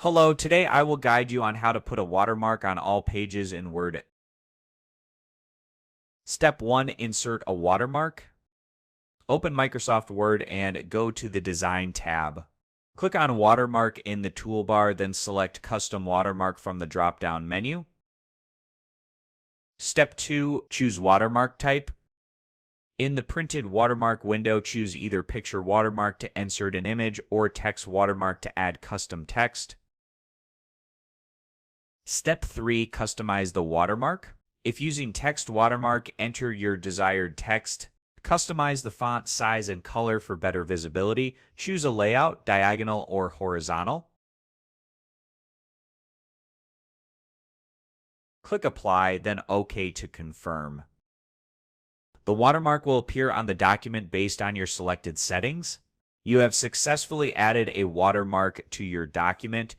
Hello, today I will guide you on how to put a watermark on all pages in Word. Step 1. Insert a watermark. Open Microsoft Word and go to the Design tab. Click on Watermark in the toolbar, then select Custom Watermark from the drop-down menu. Step 2. Choose Watermark type. In the printed watermark window, choose either Picture Watermark to insert an image or Text Watermark to add custom text. Step 3. Customize the watermark. If using text watermark, enter your desired text. Customize the font size and color for better visibility. Choose a layout, diagonal or horizontal. Click Apply, then OK to confirm. The watermark will appear on the document based on your selected settings. You have successfully added a watermark to your document.